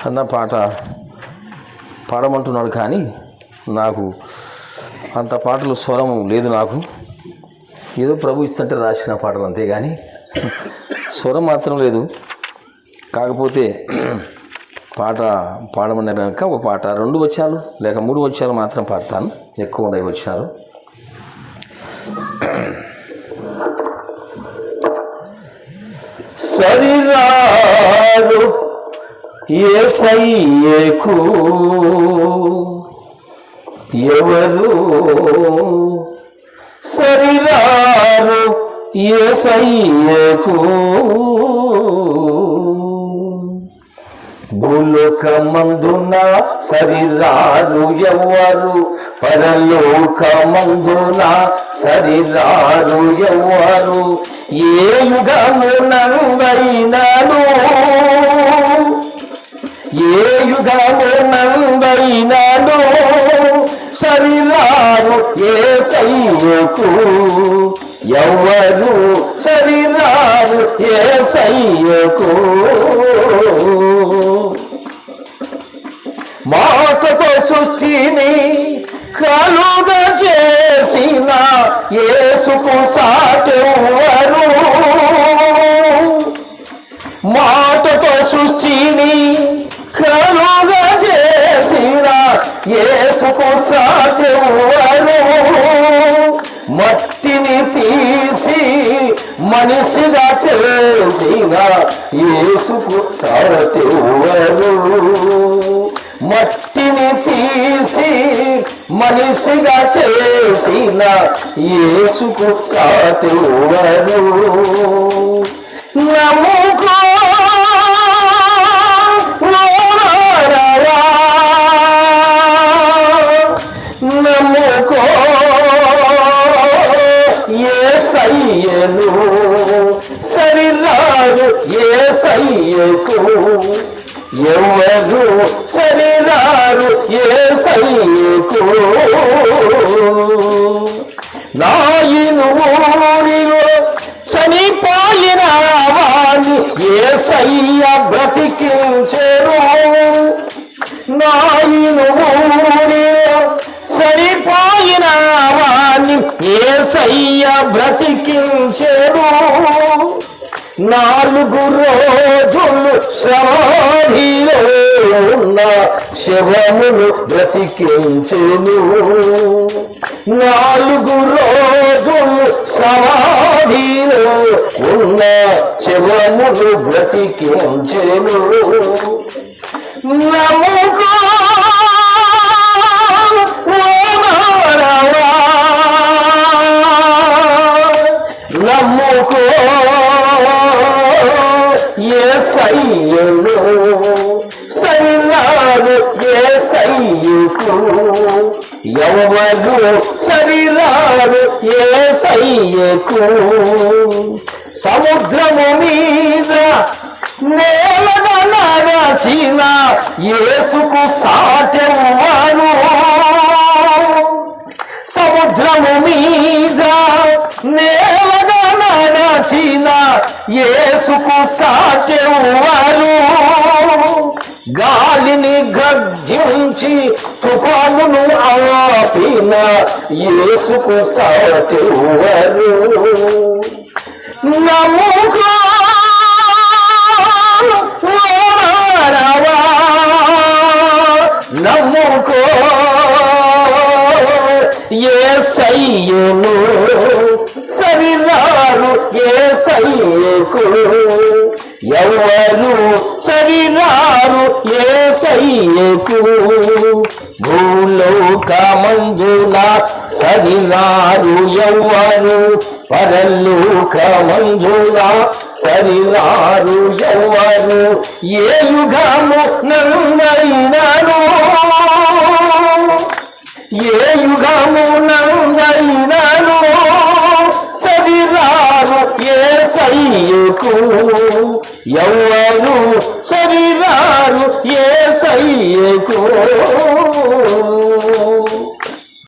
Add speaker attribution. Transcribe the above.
Speaker 1: అన్న పాట పాడమంటున్నాడు, కానీ నాకు అంత పాటలు స్వరం లేదు. నాకు ఏదో ప్రభు ఇస్తుంటే రాసిన పాటలు అంతే, కానీ స్వరం మాత్రం లేదు. కాకపోతే పాట పాడమన్నారు కనుక ఒక పాట 2 వచనాలు లేక 3 వచనాలు మాత్రం పాడతాను, ఎక్కువ ఉండేవి వచనాలు. సరిరారు యేసయ్యకు ఎవరు, సరిరారు యేసయ్యకు భూలోకమందున సరిరారు ఎవరు, పరలోకమందున సరిరారు ఎవరు, ఏ యుగమునందైనను ఏ యుగమునందైనను సరిరారు యేసయ్యకు ఎవరు, సరిరారు యేసయ్యకు. మాటతో సృష్టిని కలుగజేసిన యేసుకు సాటెవరు, మాటతో సృష్టిని కలుగజేసిన యేసుకు సాటెవరు, మట్టిని తీసి మనిషిగా చేసిన యేసుకు సాటెవరు, మట్టిని తీసి మనిషిగా చేసిన యేసుకు సాటెవరు. నమ్ముకో నమ్ముకో యేసయ్యను, సరిరారు యేసయ్యకు ఎవరు, సరిరారు యేసయ్యకు. నాయను ఊరిలో చనిపోయిన వాణ్ణి యేసయ్య బ్రతికించెను, నాయను ఊరిలో చనిపోయిన వాణ్ణి యేసయ్య బ్రతికించెను, 4 రోజులు సమాధిలో ఉన్న శవమును బ్రతికించెను, 4 రోజులు సమాధిలో ఉన్న శవమును బ్రతికించెను. నమ్ముకో నమ్ముకో యేసయ్యను, సరిరారు యేసయ్యకు ఎవరు, సరిరారు యేసయ్యకు. సముద్రము మీద నేలగా నడచిన యేసుకు సాటెవరు, సముద్రము మీద నేలగా నడచిన యేసుకు సాటెవరు, గాలిని గర్జించి తుఫానును ఆపిన యేసుకు సాటెవరు. నమ్ముకో నమ్ముకో యేసయ్యను, సరిరారు యేసయ్యకు ఎవరు, సరిరారు యేసయ్యకు. భూలోకమందున సరిరారు ఎవరు, పరలోకమందున సరిరారు ఎవరు, ఏ యుగమునందైనను ఏ యుగమునందైనను సరిరారు యేసయ్యకు ఎవరు, సరిరారు యేసయ్యకు.